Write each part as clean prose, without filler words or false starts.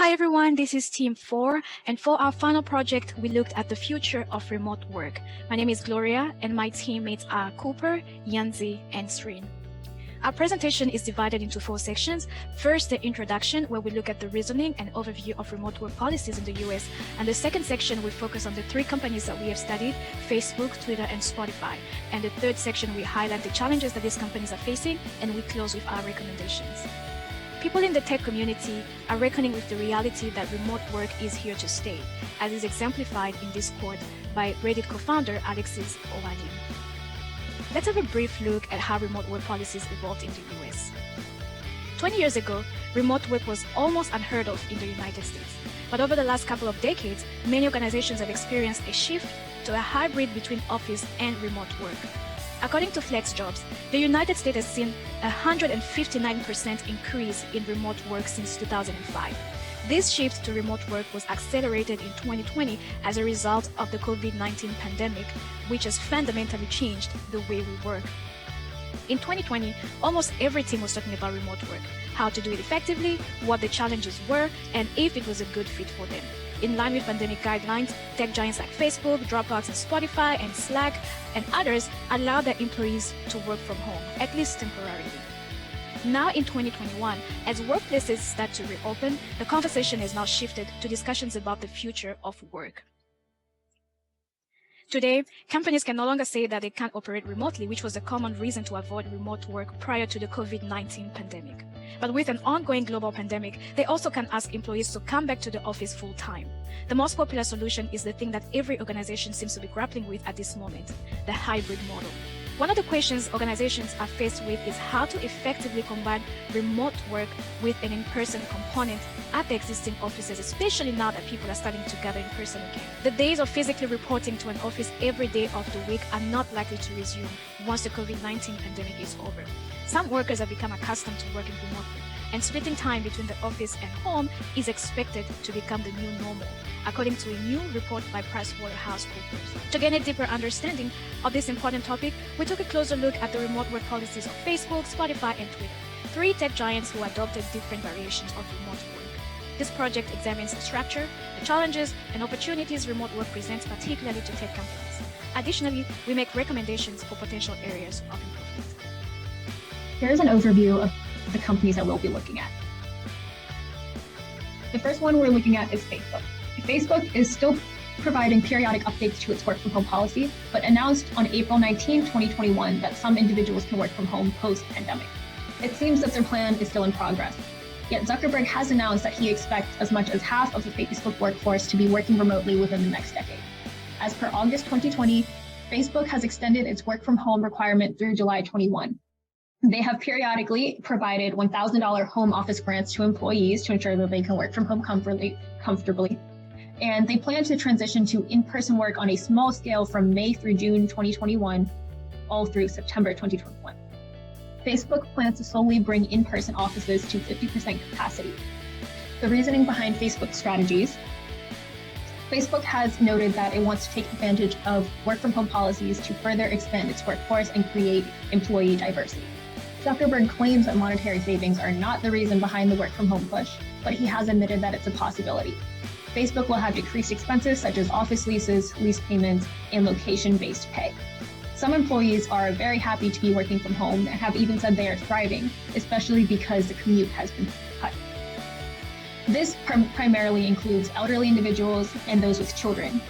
Hi everyone, this is Team 4, and for our final project, we looked at the future of remote work. My name is Gloria, and my teammates are Cooper, Yanzi, and Srin. Our presentation is divided into 4 sections. First, the introduction, where we look at the reasoning and overview of remote work policies in the US. And the second section, we focus on the 3 companies that we have studied, Facebook, Twitter, and Spotify. And the third section, we highlight the challenges that these companies are facing, and we close with our recommendations. People in the tech community are reckoning with the reality that remote work is here to stay, as is exemplified in this quote by Reddit co-founder Alexis Ohanian. Let's have a brief look at how remote work policies evolved in the US. 20 years ago, remote work was almost unheard of in the United States. But over the last couple of decades, many organizations have experienced a shift to a hybrid between office and remote work. According to FlexJobs, the United States has seen a 159% increase in remote work since 2005. This shift to remote work was accelerated in 2020 as a result of the COVID-19 pandemic, which has fundamentally changed the way we work. In 2020, almost every team was talking about remote work, how to do it effectively, what the challenges were, and if it was a good fit for them. In line with pandemic guidelines, tech giants like Facebook, Dropbox, and Spotify, and Slack, and others allow their employees to work from home, at least temporarily. Now in 2021, as workplaces start to reopen, the conversation has now shifted to discussions about the future of work. Today, companies can no longer say that they can't operate remotely, which was a common reason to avoid remote work prior to the COVID-19 pandemic. But with an ongoing global pandemic, they also can ask employees to come back to the office full time. The most popular solution is the thing that every organization seems to be grappling with at this moment, the hybrid model. One of the questions organizations are faced with is how to effectively combine remote work with an in-person component at the existing offices, especially now that people are starting to gather in person again. The days of physically reporting to an office every day of the week are not likely to resume once the COVID-19 pandemic is over. Some workers have become accustomed to working remotely, and splitting time between the office and home is expected to become the new normal, according to a new report by PricewaterhouseCoopers. To gain a deeper understanding of this important topic, we took a closer look at the remote work policies of Facebook, Spotify, and Twitter, 3 tech giants who adopted different variations of remote work. This project examines the structure, the challenges, and opportunities remote work presents, particularly to tech companies. Additionally, we make recommendations for potential areas of improvement. Here's an overview of the companies that we'll be looking at. The first one we're looking at is Facebook. Facebook is still providing periodic updates to its work from home policy, but announced on April 19, 2021 that some individuals can work from home post-pandemic. It seems that their plan is still in progress. Yet Zuckerberg has announced that he expects as much as half of the Facebook workforce to be working remotely within the next decade. As per August 2020, Facebook has extended its work from home requirement through July 21. They have periodically provided $1,000 home office grants to employees to ensure that they can work from home comfortably. And they plan to transition to in-person work on a small scale from May through June 2021, all through September 2021. Facebook plans to slowly bring in-person offices to 50% capacity. The reasoning behind Facebook's strategies: Facebook has noted that it wants to take advantage of work from home policies to further expand its workforce and create employee diversity. Zuckerberg claims that monetary savings are not the reason behind the work from home push, but he has admitted that it's a possibility. Facebook will have decreased expenses such as office leases, lease payments, and location-based pay. Some employees are very happy to be working from home and have even said they are thriving, especially because the commute has been cut. This primarily includes elderly individuals and those with children.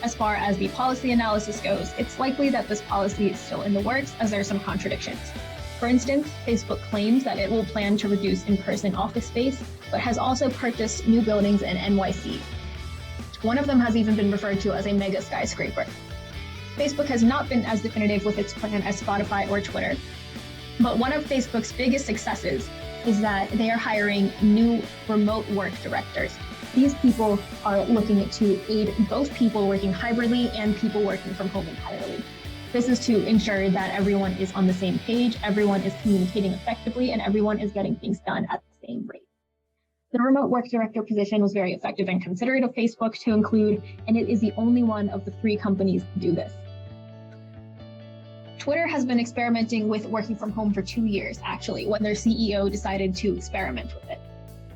As far as the policy analysis goes, it's likely that this policy is still in the works, as there are some contradictions. For instance, Facebook claims that it will plan to reduce in-person office space, but has also purchased new buildings in NYC. One of them has even been referred to as a mega skyscraper. Facebook has not been as definitive with its plan as Spotify or Twitter, but one of Facebook's biggest successes is that they are hiring new remote work directors. These people are looking to aid both people working hybridly and people working from home entirely. This is to ensure that everyone is on the same page, everyone is communicating effectively, and everyone is getting things done at the same rate. The remote work director position was very effective and considerate of Facebook to include, and it is the only one of the 3 companies to do this. Twitter has been experimenting with working from home for 2 years, actually, when their CEO decided to experiment with it.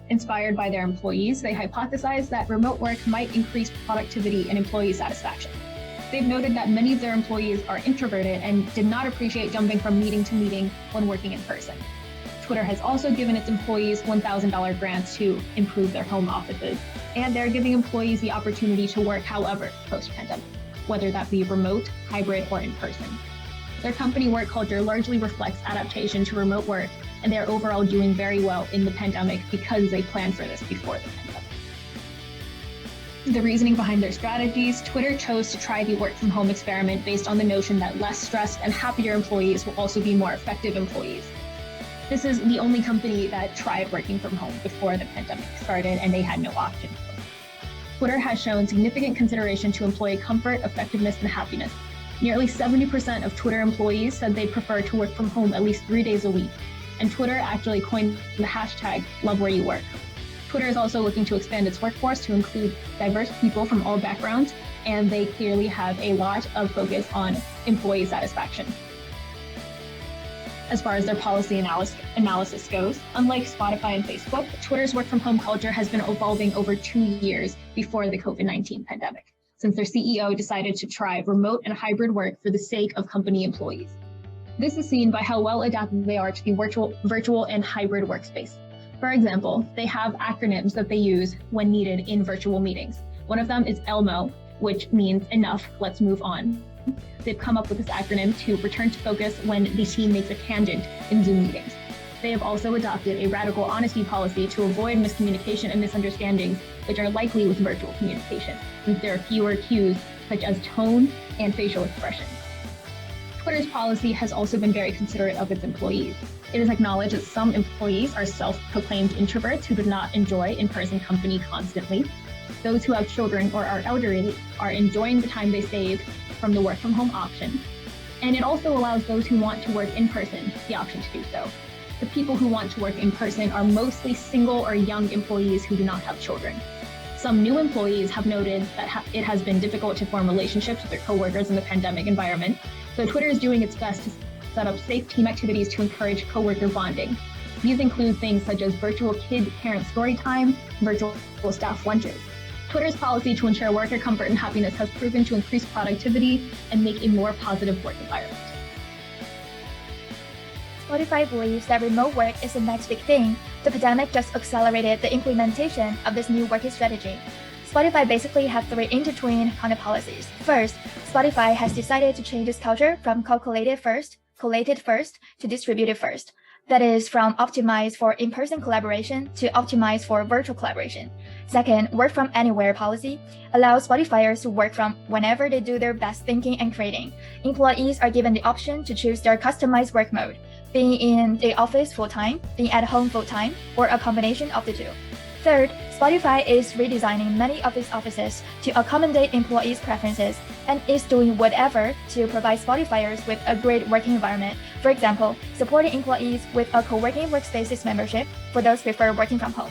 Inspired by their employees, they hypothesized that remote work might increase productivity and employee satisfaction. They've noted that many of their employees are introverted and did not appreciate jumping from meeting to meeting when working in person. Twitter has also given its employees $1,000 grants to improve their home offices, and they're giving employees the opportunity to work however post-pandemic, whether that be remote, hybrid, or in person. Their company work culture largely reflects adaptation to remote work, and they're overall doing very well in the pandemic because they planned for this before the pandemic. The reasoning behind their strategies, Twitter chose to try the work from home experiment based on the notion that less stressed and happier employees will also be more effective employees. This is the only company that tried working from home before the pandemic started, and they had no option. Twitter has shown significant consideration to employee comfort, effectiveness, and happiness. Nearly 70% of Twitter employees said they prefer to work from home at least 3 days a week, and Twitter actually coined the hashtag #LoveWhereYouWork. Twitter is also looking to expand its workforce to include diverse people from all backgrounds, and they clearly have a lot of focus on employee satisfaction. As far as their policy analysis goes, unlike Spotify and Facebook, Twitter's work from home culture has been evolving over 2 years before the COVID-19 pandemic, since their CEO decided to try remote and hybrid work for the sake of company employees. This is seen by how well adapted they are to the virtual and hybrid workspace. For example, they have acronyms that they use when needed in virtual meetings. One of them is ELMO, which means enough, let's move on. They've come up with this acronym to return to focus when the team makes a tangent in Zoom meetings. They have also adopted a radical honesty policy to avoid miscommunication and misunderstandings, which are likely with virtual communication, since there are fewer cues such as tone and facial expression. Twitter's policy has also been very considerate of its employees. It is acknowledged that some employees are self-proclaimed introverts who do not enjoy in-person company constantly. Those who have children or are elderly are enjoying the time they save from the work from home option. And it also allows those who want to work in person the option to do so. The people who want to work in person are mostly single or young employees who do not have children. Some new employees have noted that it has been difficult to form relationships with their coworkers in the pandemic environment, so Twitter is doing its best to set up safe team activities to encourage coworker bonding. These include things such as virtual kid-parent story time, virtual staff lunches. Twitter's policy to ensure worker comfort and happiness has proven to increase productivity and make a more positive work environment. Spotify believes that remote work is the next big thing. The pandemic just accelerated the implementation of this new working strategy. Spotify basically has 3 intertwined content policies. First, Spotify has decided to change its culture from collated first to distributed first. That is, from optimized for in-person collaboration to optimized for virtual collaboration. Second, work from anywhere policy allows Spotifyers to work from whenever they do their best thinking and creating. Employees are given the option to choose their customized work mode, being in the office full-time, being at home full-time, or a combination of the two. Third, Spotify is redesigning many of its offices to accommodate employees' preferences and is doing whatever to provide Spotifyers with a great working environment. For example, supporting employees with a co-working workspaces membership for those who prefer working from home.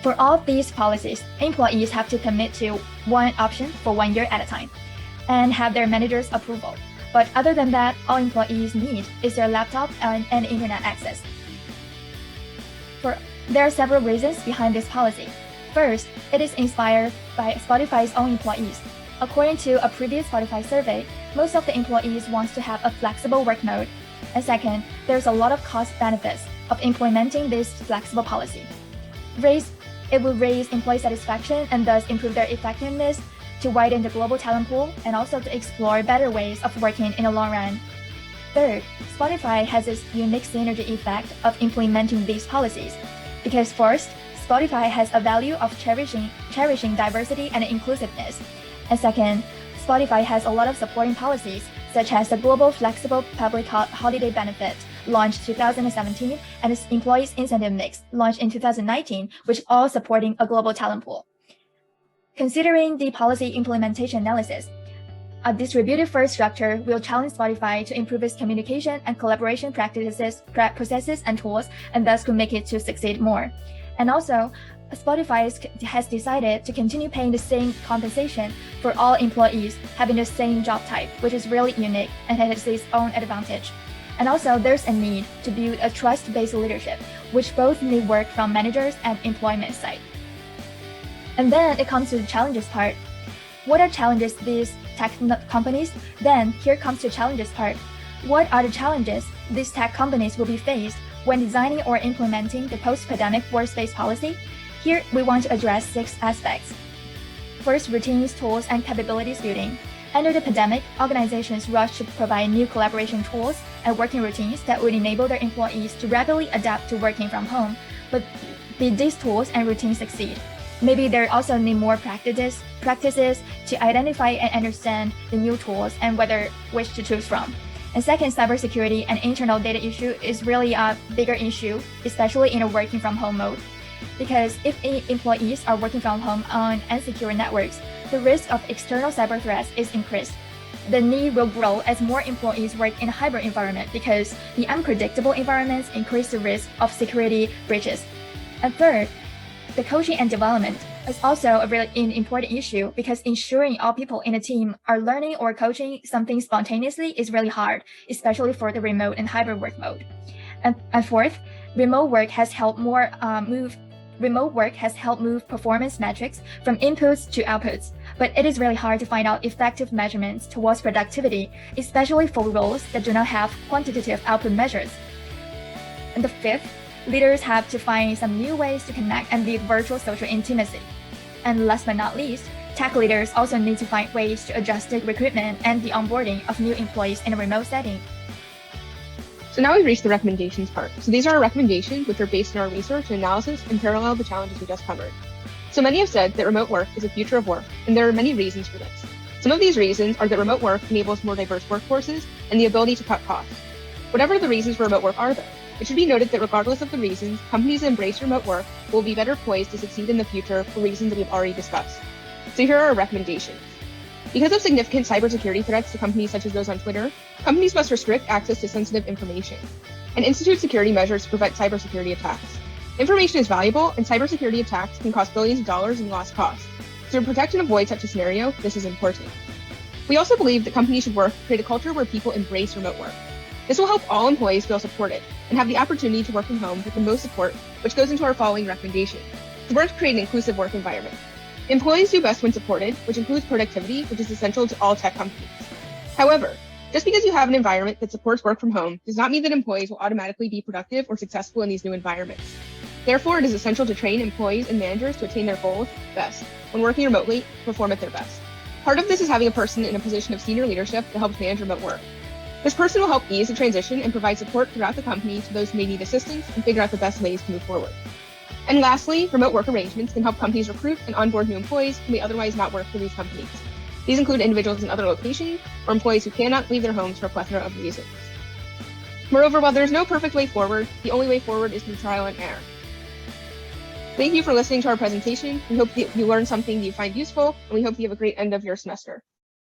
For all of these policies, employees have to commit to one option for 1 year at a time and have their manager's approval. But other than that, all employees need is their laptop and internet access. There are several reasons behind this policy. First, it is inspired by Spotify's own employees. According to a previous Spotify survey, most of the employees want to have a flexible work mode. And second, there's a lot of cost benefits of implementing this flexible policy. It will raise employee satisfaction and thus improve their effectiveness to widen the global talent pool and also to explore better ways of working in the long run. Third, Spotify has this unique synergy effect of implementing these policies. Because first, Spotify has a value of cherishing diversity and inclusiveness. And second, Spotify has a lot of supporting policies, such as the Global Flexible Public Holiday Benefit, launched 2017, and its Employees Incentive Mix, launched in 2019, which all supporting a global talent pool. Considering the policy implementation analysis, a distributed first structure will challenge Spotify to improve its communication and collaboration processes and tools, and thus could make it to succeed more. And also, Spotify has decided to continue paying the same compensation for all employees having the same job type, which is really unique and has its own advantage. And also, there's a need to build a trust-based leadership, which both need work from managers and employment side. And then it comes to the challenges part. What are challenges these tech companies? Then here comes the challenges part. What are the challenges these tech companies will be faced when designing or implementing the post-pandemic workspace policy? Here, we want to address 6 aspects. First, routines, tools, and capabilities building. Under the pandemic, organizations rushed to provide new collaboration tools and working routines that would enable their employees to rapidly adapt to working from home. But did these tools and routines succeed? Maybe there also need more practices to identify and understand the new tools and whether which to choose from. And second, cybersecurity and internal data issue is really a bigger issue, especially in a working from home mode. Because if employees are working from home on unsecure networks, the risk of external cyber threats is increased. The need will grow as more employees work in a hybrid environment because the unpredictable environments increase the risk of security breaches. And third, the coaching and development is also a really important issue because ensuring all people in a team are learning or coaching something spontaneously is really hard, especially for the remote and hybrid work mode. And fourth, remote work has helped move performance metrics from inputs to outputs, but it is really hard to find out effective measurements towards productivity, especially for roles that do not have quantitative output measures. And the fifth, leaders have to find some new ways to connect and build virtual social intimacy. And last but not least, tech leaders also need to find ways to adjust the recruitment and the onboarding of new employees in a remote setting. So now we've reached the recommendations part. So these are our recommendations, which are based on our research and analysis and parallel the challenges we just covered. So many have said that remote work is the future of work, and there are many reasons for this. Some of these reasons are that remote work enables more diverse workforces and the ability to cut costs. Whatever the reasons for remote work are, though, it should be noted that regardless of the reasons, companies that embrace remote work will be better poised to succeed in the future for reasons that we've already discussed. So here are our recommendations. Because of significant cybersecurity threats to companies such as those on Twitter, companies must restrict access to sensitive information and institute security measures to prevent cybersecurity attacks. Information is valuable, and cybersecurity attacks can cost billions of dollars in lost costs. So to protect and avoid such a scenario, this is important. We also believe that companies should create a culture where people embrace remote work. This will help all employees feel supported and have the opportunity to work from home with the most support, which goes into our following recommendation. So we're to create an inclusive work environment. Employees do best when supported, which includes productivity, which is essential to all tech companies. However, just because you have an environment that supports work from home does not mean that employees will automatically be productive or successful in these new environments. Therefore, it is essential to train employees and managers to attain their goals best when working remotely to perform at their best. Part of this is having a person in a position of senior leadership that helps manage remote work. This person will help ease the transition and provide support throughout the company to those who may need assistance and figure out the best ways to move forward. And lastly, remote work arrangements can help companies recruit and onboard new employees who may otherwise not work for these companies. These include individuals in other locations or employees who cannot leave their homes for a plethora of reasons. Moreover, while there is no perfect way forward, the only way forward is through trial and error. Thank you for listening to our presentation. We hope that you learned something that you find useful, and we hope you have a great end of your semester.